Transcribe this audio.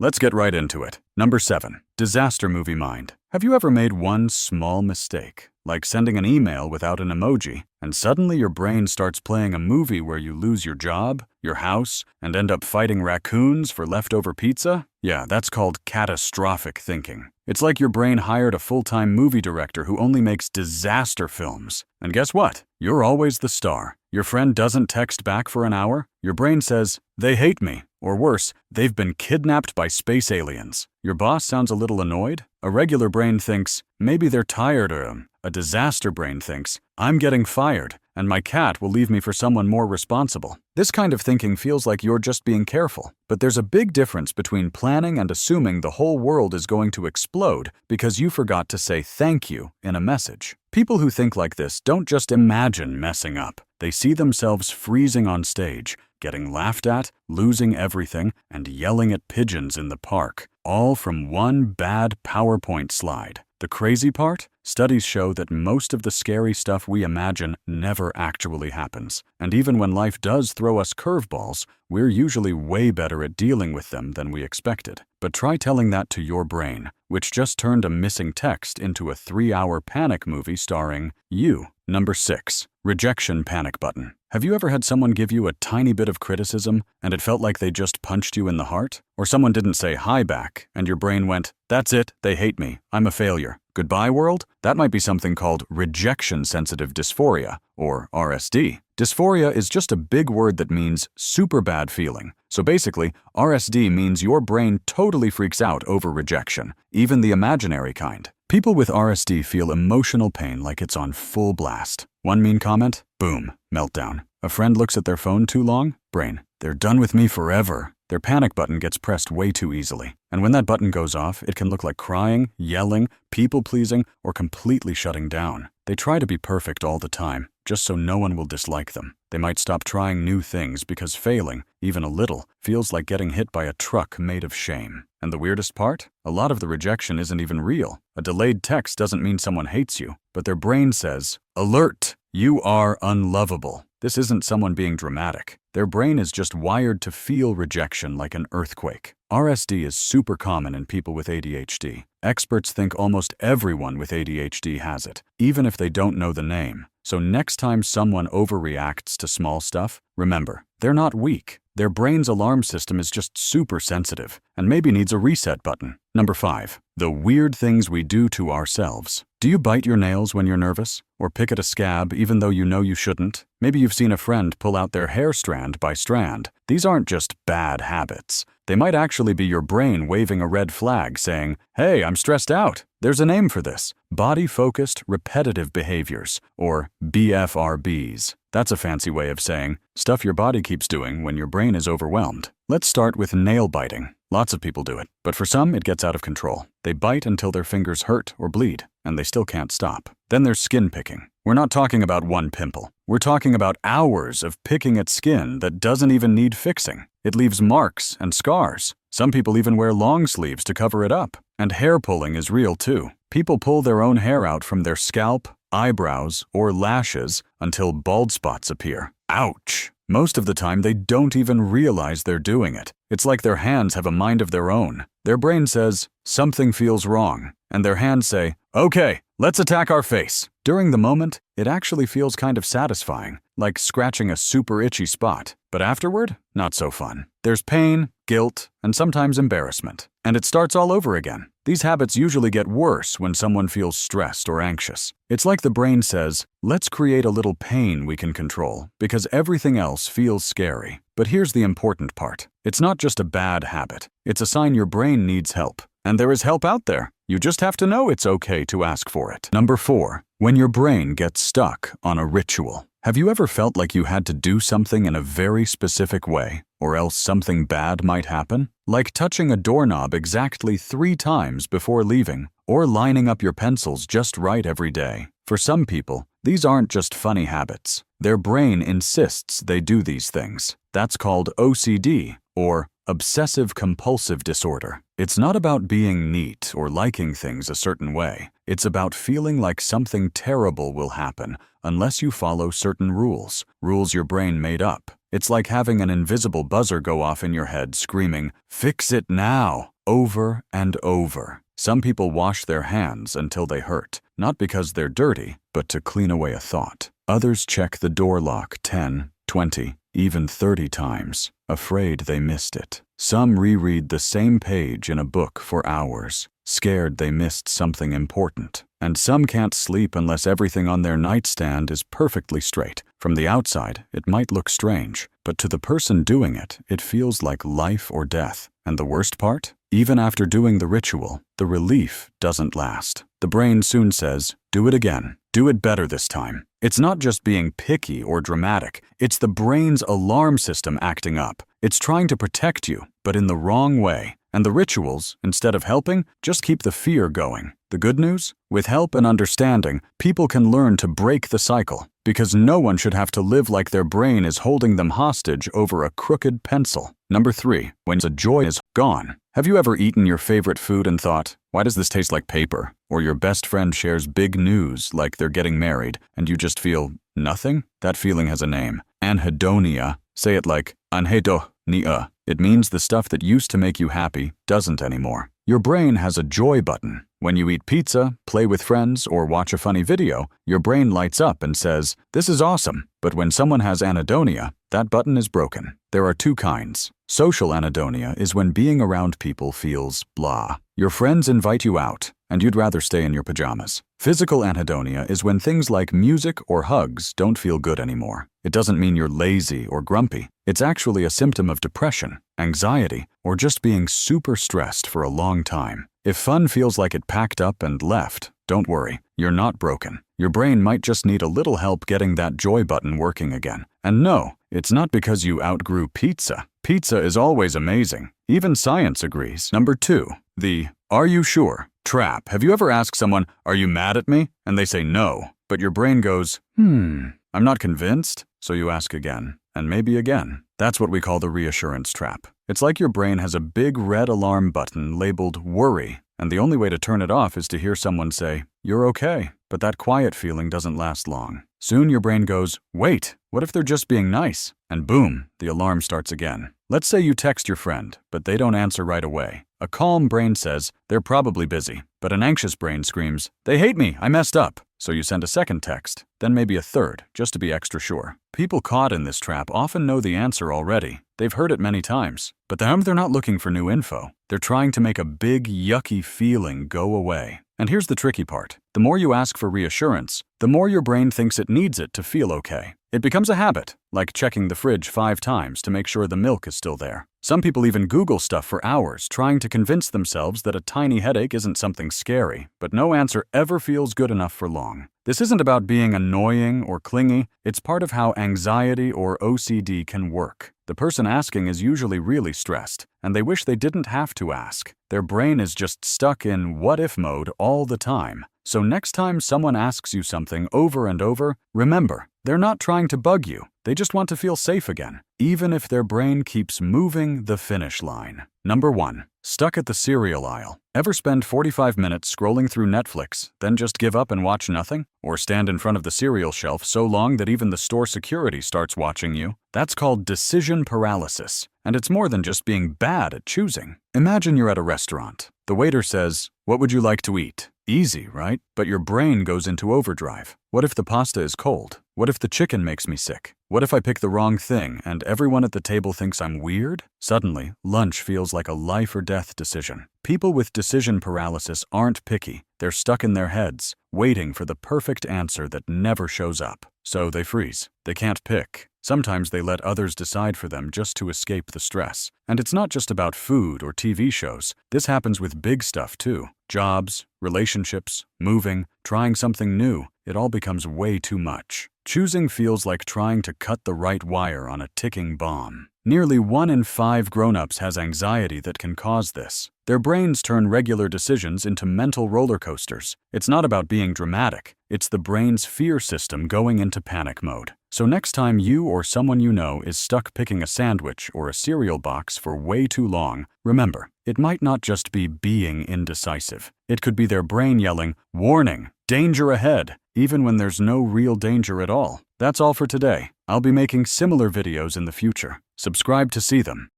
Let's get right into it. Number 7. Disaster movie mind. Have you ever made one small mistake, like sending an email without an emoji, and suddenly your brain starts playing a movie where you lose your job, your house, and end up fighting raccoons for leftover pizza? Yeah, that's called catastrophic thinking. It's like your brain hired a full-time movie director who only makes disaster films. And guess what? You're always the star. Your friend doesn't text back for an hour. Your brain says, "They hate me." Or worse, "They've been kidnapped by space aliens." Your boss sounds a little annoyed. A regular brain thinks, "Maybe they're tired," or a disaster brain thinks, "I'm getting fired, and my cat will leave me for someone more responsible." This kind of thinking feels like you're just being careful, but there's a big difference between planning and assuming the whole world is going to explode because you forgot to say thank you in a message. People who think like this don't just imagine messing up. They see themselves freezing on stage, getting laughed at, losing everything, and yelling at pigeons in the park, all from one bad PowerPoint slide. The crazy part? Studies show that most of the scary stuff we imagine never actually happens. And even when life does throw us curveballs, we're usually way better at dealing with them than we expected. But try telling that to your brain, which just turned a missing text into a 3-hour panic movie starring you. Number 6. Rejection panic button. Have you ever had someone give you a tiny bit of criticism and it felt like they just punched you in the heart? Or someone didn't say hi back and your brain went, "That's it, they hate me, I'm a failure. Goodbye, world?" That might be something called rejection-sensitive dysphoria, or RSD. Dysphoria is just a big word that means super bad feeling. So basically, RSD means your brain totally freaks out over rejection, even the imaginary kind. People with RSD feel emotional pain like it's on full blast. One mean comment? Boom, meltdown. A friend looks at their phone too long? Brain, "They're done with me forever." Their panic button gets pressed way too easily. And when that button goes off, it can look like crying, yelling, people-pleasing, or completely shutting down. They try to be perfect all the time, just so no one will dislike them. They might stop trying new things because failing, even a little, feels like getting hit by a truck made of shame. And the weirdest part? A lot of the rejection isn't even real. A delayed text doesn't mean someone hates you, but their brain says, "Alert! You are unlovable." This isn't someone being dramatic. Their brain is just wired to feel rejection like an earthquake. RSD is super common in people with ADHD. Experts think almost everyone with ADHD has it, even if they don't know the name. So next time someone overreacts to small stuff, remember, they're not weak. Their brain's alarm system is just super sensitive and maybe needs a reset button. Number 5. The weird things we do to ourselves. Do you bite your nails when you're nervous? Or pick at a scab even though you know you shouldn't? Maybe you've seen a friend pull out their hair strand by strand. These aren't just bad habits. They might actually be your brain waving a red flag saying, "Hey, I'm stressed out." There's a name for this. Body-focused repetitive behaviors, or BFRBs. That's a fancy way of saying stuff your body keeps doing when your brain is overwhelmed. Let's start with nail biting. Lots of people do it, but for some it gets out of control. They bite until their fingers hurt or bleed, and they still can't stop. Then there's skin picking. We're not talking about one pimple. We're talking about hours of picking at skin that doesn't even need fixing. It leaves marks and scars. Some people even wear long sleeves to cover it up. And hair pulling is real too. People pull their own hair out from their scalp, eyebrows, or lashes until bald spots appear. Ouch! Most of the time, they don't even realize they're doing it. It's like their hands have a mind of their own. Their brain says, "Something feels wrong," and their hands say, "Okay, let's attack our face." During the moment, it actually feels kind of satisfying, like scratching a super itchy spot. But afterward, not so fun. There's pain, guilt, and sometimes embarrassment. And it starts all over again. These habits usually get worse when someone feels stressed or anxious. It's like the brain says, "Let's create a little pain we can control, because everything else feels scary." But here's the important part. It's not just a bad habit. It's a sign your brain needs help. And there is help out there. You just have to know it's okay to ask for it. Number 4. When your brain gets stuck on a ritual. Have you ever felt like you had to do something in a very specific way, or else something bad might happen? Like touching a doorknob exactly 3 times before leaving, or lining up your pencils just right every day. For some people, these aren't just funny habits. Their brain insists they do these things. That's called OCD, or obsessive-compulsive disorder. It's not about being neat or liking things a certain way. It's about feeling like something terrible will happen unless you follow certain rules your brain made up. It's like having an invisible buzzer go off in your head screaming, "Fix it now," over and over. Some people wash their hands until they hurt, not because they're dirty, but to clean away a thought. Others check the door lock 10, 20, even 30 times, afraid they missed it. Some reread the same page in a book for hours, scared they missed something important. And some can't sleep unless everything on their nightstand is perfectly straight. From the outside, it might look strange, but to the person doing it, it feels like life or death. And the worst part? Even after doing the ritual, the relief doesn't last. The brain soon says, "Do it again. Do it better this time." It's not just being picky or dramatic. It's the brain's alarm system acting up. It's trying to protect you, but in the wrong way. And the rituals, instead of helping, just keep the fear going. The good news? With help and understanding, people can learn to break the cycle, because no one should have to live like their brain is holding them hostage over a crooked pencil. Number 3, when the joy is gone. Have you ever eaten your favorite food and thought, "Why does this taste like paper?" Or your best friend shares big news like they're getting married, and you just feel nothing? That feeling has a name. Anhedonia. Say it like anhedonia. It means the stuff that used to make you happy doesn't anymore. Your brain has a joy button. When you eat pizza, play with friends, or watch a funny video, your brain lights up and says, "This is awesome." But when someone has anhedonia, that button is broken. There are 2 kinds. Social anhedonia is when being around people feels blah. Your friends invite you out, and you'd rather stay in your pajamas. Physical anhedonia is when things like music or hugs don't feel good anymore. It doesn't mean you're lazy or grumpy. It's actually a symptom of depression, anxiety, or just being super stressed for a long time. If fun feels like it packed up and left, don't worry, you're not broken. Your brain might just need a little help getting that joy button working again. And no, it's not because you outgrew pizza. Pizza is always amazing. Even science agrees. Number 2, the "Are you sure?" trap. Have you ever asked someone, "Are you mad at me?" And they say no, but your brain goes, I'm not convinced. So you ask again, and maybe again. That's what we call the reassurance trap. It's like your brain has a big red alarm button labeled worry, and the only way to turn it off is to hear someone say, "You're okay." But that quiet feeling doesn't last long. Soon your brain goes, "Wait, what if they're just being nice?" And boom, the alarm starts again. Let's say you text your friend, but they don't answer right away. A calm brain says, "They're probably busy." But an anxious brain screams, "They hate me, I messed up." So you send a second text, then maybe a third, just to be extra sure. People caught in this trap often know the answer already. They've heard it many times. But they're not looking for new info. They're trying to make a big, yucky feeling go away. And here's the tricky part. The more you ask for reassurance, the more your brain thinks it needs it to feel okay. It becomes a habit, like checking the fridge 5 times to make sure the milk is still there. Some people even Google stuff for hours, trying to convince themselves that a tiny headache isn't something scary, but no answer ever feels good enough for long. This isn't about being annoying or clingy, it's part of how anxiety or OCD can work. The person asking is usually really stressed, and they wish they didn't have to ask. Their brain is just stuck in what-if mode all the time. So next time someone asks you something over and over, remember, they're not trying to bug you. They just want to feel safe again, even if their brain keeps moving the finish line. Number 1, stuck at the cereal aisle. Ever spend 45 minutes scrolling through Netflix, then just give up and watch nothing? Or stand in front of the cereal shelf so long that even the store security starts watching you? That's called decision paralysis, and it's more than just being bad at choosing. Imagine you're at a restaurant. The waiter says, "What would you like to eat?" Easy, right? But your brain goes into overdrive. What if the pasta is cold? What if the chicken makes me sick? What if I pick the wrong thing and everyone at the table thinks I'm weird? Suddenly, lunch feels like a life or death decision. People with decision paralysis aren't picky. They're stuck in their heads, waiting for the perfect answer that never shows up. So they freeze. They can't pick. Sometimes they let others decide for them just to escape the stress. And it's not just about food or TV shows. This happens with big stuff too. Jobs, relationships, moving, trying something new. It all becomes way too much. Choosing feels like trying to cut the right wire on a ticking bomb. Nearly 1 in 5 grown-ups has anxiety that can cause this. Their brains turn regular decisions into mental roller coasters. It's not about being dramatic. It's the brain's fear system going into panic mode. So next time you or someone you know is stuck picking a sandwich or a cereal box for way too long, remember, it might not just be being indecisive. It could be their brain yelling, "Warning! Danger ahead!" even when there's no real danger at all. That's all for today. I'll be making similar videos in the future. Subscribe to see them.